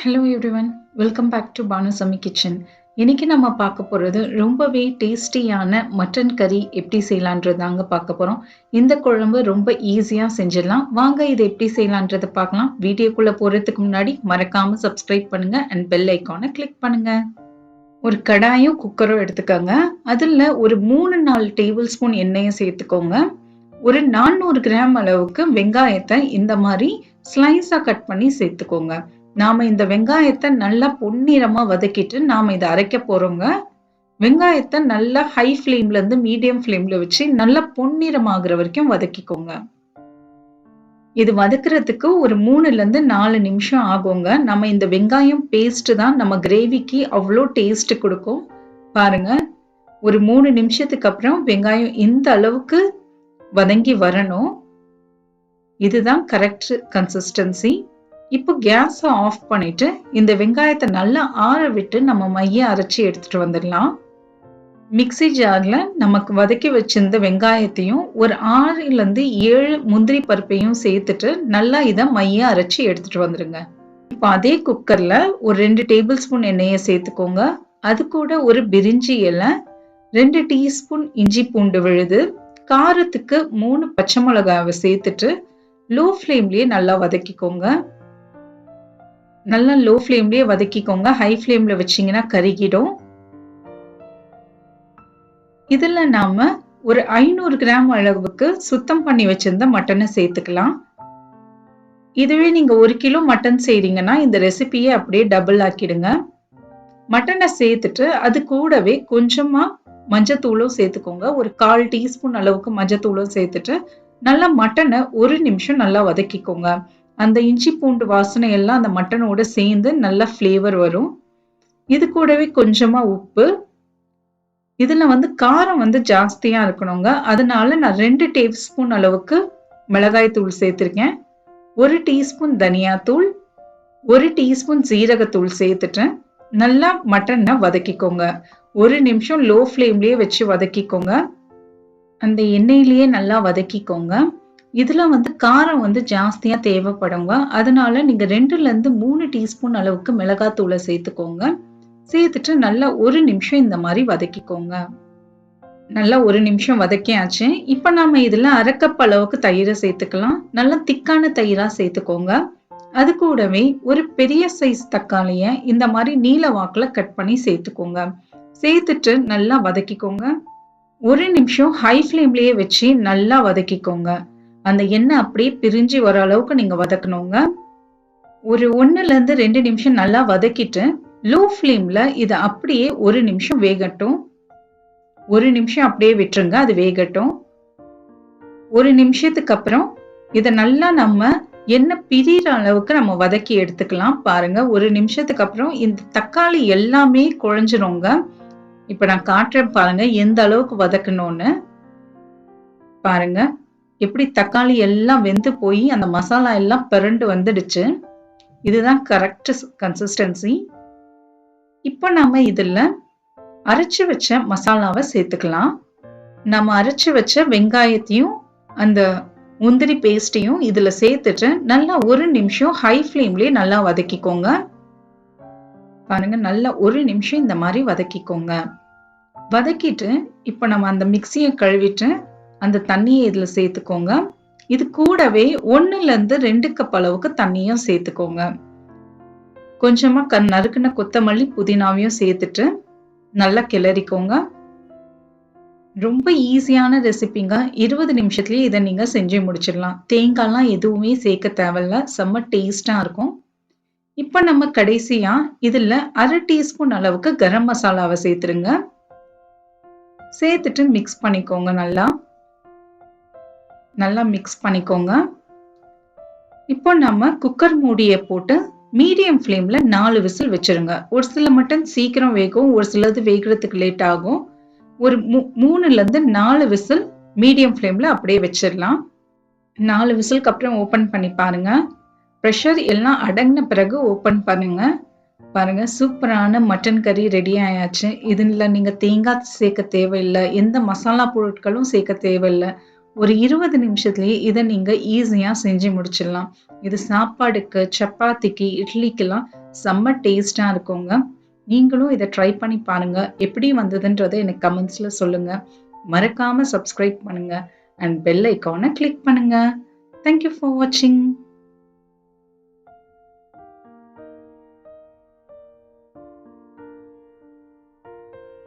Hello everyone, welcome back to BanuSamee kitchen. இன்னைக்கு நம்ம பார்க்க போறது ரொம்பவே டேஸ்டியான மட்டன் கறி எப்படி செய்யலான்றதாங்க பார்க்க போறோம். இந்த குழம்பு ரொம்ப ஈஸியா செஞ்சிடலாம். வாங்க இதை எப்படி செய்யலான்றதை பார்க்கலாம். வீடியோக்குள்ள போறதுக்கு முன்னாடி மறக்காம சப்ஸ்கிரைப் பண்ணுங்க அண்ட் பெல் ஐகானை கிளிக் பண்ணுங்க. ஒரு கடாயும் குக்கரும் எடுத்துக்கோங்க. அதுல ஒரு 3-4 டேபிள் ஸ்பூன் எண்ணெயை சேர்த்துக்கோங்க. ஒரு 400 கிராம் அளவுக்கு வெங்காயத்தை இந்த மாதிரி ஸ்லைஸா கட் பண்ணி சேர்த்துக்கோங்க. நாம இந்த வெங்காயத்தை நல்லா பொன்னிறமா வதக்கிட்டு நாம இதை அரைக்க போறோங்க. வெங்காயத்தை நல்லா ஹை ஃப்ளேம்ல இருந்து மீடியம் ஃப்ளேம்ல வச்சு நல்லா பொன்னிறமாகிற வரைக்கும் வதக்கிக்கோங்க. இது வதக்குறதுக்கு ஒரு 3-4 நிமிஷம் ஆகுங்க. நம்ம இந்த வெங்காயம் பேஸ்ட் தான் நம்ம கிரேவிக்கு அவ்வளோ டேஸ்ட் கொடுக்கும். பாருங்க, ஒரு 3 நிமிஷத்துக்கு அப்புறம் வெங்காயம் இந்த அளவுக்கு வதங்கி வரணும். இதுதான் கரெக்ட் கன்சிஸ்டன்சி. இப்போ கேஸை ஆஃப் பண்ணிட்டு இந்த வெங்காயத்தை நல்லா ஆற விட்டு நம்ம மைய அரைச்சி எடுத்துட்டு வந்துடலாம். மிக்ஸி ஜார்ல நமக்கு வதக்கி வச்சிருந்த வெங்காயத்தையும் ஒரு 6-7 முந்திரி பருப்பையும் சேர்த்துட்டு நல்லா இதை மைய அரைச்சி எடுத்துட்டு வந்துருங்க. இப்போ அதே குக்கர்ல ஒரு 2 டேபிள் ஸ்பூன் எண்ணெயை சேர்த்துக்கோங்க. அது கூட ஒரு பிரிஞ்சி இலை, 2 டீஸ்பூன் இஞ்சி பூண்டு விழுது, காரத்துக்கு 3 பச்சை மிளகாவை சேர்த்துட்டு லோ ஃப்ளேம்லயே நல்லா வதக்கிக்கோங்க. நல்லா லோ ஃப்ளேம்லயே வதக்கிக்கோங்க. ஹை ஃப்ளேம்ல வச்சீங்கன்னா கருகிடும். இதுல நாம ஒரு 500 கிராம் அளவுக்கு சுத்தம் பண்ணி வச்சிருந்த மட்டனை சேர்த்துக்கலாம். இதுவே நீங்க 1 கிலோ மட்டன் செய்றீங்கன்னா இந்த ரெசிபியை அப்படியே டபுள் ஆக்கிடுங்க. மட்டனை சேர்த்துட்டு அது கூடவே கொஞ்சமா மஞ்சத்தூளும் சேர்த்துக்கோங்க. ஒரு 1/4 டீஸ்பூன் அளவுக்கு மஞ்சத்தூளும் சேர்த்துட்டு நல்லா மட்டனை 1 நிமிஷம் நல்லா வதக்கிக்கோங்க. அந்த இஞ்சி பூண்டு வாசனை எல்லாம் அந்த மட்டனோட சேர்ந்து நல்ல ஃப்ளேவர் வரும். இது கூடவே கொஞ்சமா உப்பு. இதுல காரம் ஜாஸ்தியா இருக்கணுங்க. அதனால நான் 2 டேபிள் ஸ்பூன் அளவுக்கு மிளகாய் தூள் சேர்த்திருக்கேன். 1 டீஸ்பூன் தனியாத்தூள், 1 டீஸ்பூன் ஜீரகத்தூள் சேர்த்துட்டு நல்லா மட்டனை வதக்கிக்கோங்க. 1 நிமிஷம் லோ ஃப்ளேம்லயே வச்சு வதக்கிக்கோங்க. அந்த எண்ணெயிலேயே நல்லா வதக்கிக்கோங்க. இதுல காரம் ஜாஸ்தியா தேவைப்படுங்க. அதனால நீங்க 2-3 டீஸ்பூன் அளவுக்கு மிளகாத்தூளை சேர்த்துக்கோங்க. சேர்த்துட்டு நல்லா 1 நிமிஷம் இந்த மாதிரி வதக்கிக்கோங்க. நல்லா 1 நிமிஷம் வதக்கியாச்சு. இப்ப நாம இதுல 1/2 கப் அளவுக்கு தயிரை சேர்த்துக்கலாம். நல்லா திக்கான தயிரா சேர்த்துக்கோங்க. அது கூடவே ஒரு பெரிய சைஸ் தக்காளிய இந்த மாதிரி நீல வாக்குல கட் பண்ணி சேர்த்துக்கோங்க. சேர்த்துட்டு நல்லா வதக்கிக்கோங்க. 1 நிமிஷம் ஹை ஃப்ளேம்லயே வச்சு நல்லா வதக்கிக்கோங்க. அந்த எண்ணெய் அப்படியே பிரிஞ்சு வர அளவுக்கு நீங்க வதக்கணுங்க. ஒரு 1-2 நிமிஷம் நல்லா வதக்கிட்டு லோ ஃப்ளேம்ல இதை அப்படியே 1 நிமிஷம் வேகட்டும். 1 நிமிஷம் அப்படியே விட்டுருங்க, அது வேகட்டும். 1 நிமிஷத்துக்கு அப்புறம் இதை நல்லா நம்ம எண்ணெய் பிரிகிற அளவுக்கு நம்ம வதக்கி எடுத்துக்கலாம். பாருங்க, 1 நிமிஷத்துக்கு அப்புறம் இந்த தக்காளி எல்லாமே குழஞ்சிருங்க. இப்ப நான் காட்டுறேன் பாருங்க எந்த அளவுக்கு வதக்கணும்னு. பாருங்க எப்படி தக்காளி எல்லாம் வெந்து போய் அந்த மசாலா எல்லாம் பிறண்டு வந்துடுச்சு. இதுதான் கரெக்ட் கன்சிஸ்டன்சி. இப்போ நாம இதுல அரைச்சு வச்ச மசாலாவை சேர்த்துக்கலாம். நம்ம அரைச்சு வச்ச வெங்காயத்தையும் அந்த முந்திரி பேஸ்டையும் இதுல சேர்த்துட்டு நல்லா 1 நிமிஷம் ஹை ஃப்ளேம்லயே நல்லா வதக்கிக்கோங்க. பாருங்க, நல்லா 1 நிமிஷம் இந்த மாதிரி வதக்கிக்கோங்க. வதக்கிட்டு இப்ப நம்ம அந்த மிக்ஸியை கழுவிட்டு அந்த தண்ணியை இதுல சேர்த்துக்கோங்க. இது கூடவே 1-2 கப் அளவுக்கு தண்ணியும் சேர்த்துக்கோங்க. கொஞ்சமா நறுக்குன கொத்தமல்லி புதினாவையும் சேர்த்துட்டு நல்லா கிளறிக்கோங்க. ரொம்ப ஈஸியான ரெசிபிங்க. 20 நிமிஷத்துலயே இதை நீங்க செஞ்சு முடிச்சிடலாம். தேங்காய்லாம் எதுவுமே சேர்க்க தேவையில்ல. செம்ம டேஸ்டா இருக்கும். இப்ப நம்ம கடைசியா இதுல 1/2 டீஸ்பூன் அளவுக்கு கரம் மசாலாவை சேர்த்துருங்க. சேர்த்துட்டு மிக்ஸ் பண்ணிக்கோங்க. நல்லா மிக்ஸ் பண்ணிக்கோங்க. இப்போ நம்ம குக்கர் மூடியை போட்டு மீடியம் ஃப்ளேம்ல 4 விசில் வச்சிருங்க. ஒரு சில மட்டன் சீக்கிரம் வேகும், ஒரு சிலது வேகிறதுக்கு லேட் ஆகும். ஒரு 3-4 விசில் மீடியம் ஃப்ளேம்ல அப்படியே வச்சிடலாம். 4 விசிலுக்கு அப்புறம் ஓபன் பண்ணி பாருங்க. ப்ரெஷர் எல்லாம் அடங்கின பிறகு ஓபன் பண்ணுங்க. பாருங்க, சூப்பரான மட்டன் கறி ரெடி ஆயாச்சு. இதுல நீங்க தேங்காய் சேர்க்க தேவையில்லை, எந்த மசாலா பொருட்களும் சேர்க்க தேவையில்லை. ஒரு 20 நிமிஷத்துலயே இதை நீங்க ஈஸியா செஞ்சு முடிச்சிடலாம். இது சாப்பாடுக்கு, சப்பாத்திக்கு, இட்லிக்கெல்லாம் செம்ம டேஸ்டா இருக்குங்க. நீங்களும் இத ட்ரை பண்ணி பாருங்க. எப்படி வந்ததுன்றத எனக்கு கமெண்ட்ஸ்ல சொல்லுங்க. மறக்காம சப்ஸ்கிரைப் பண்ணுங்க அண்ட் பெல் ஐகான கிளிக் பண்ணுங்க. Thank you for watching.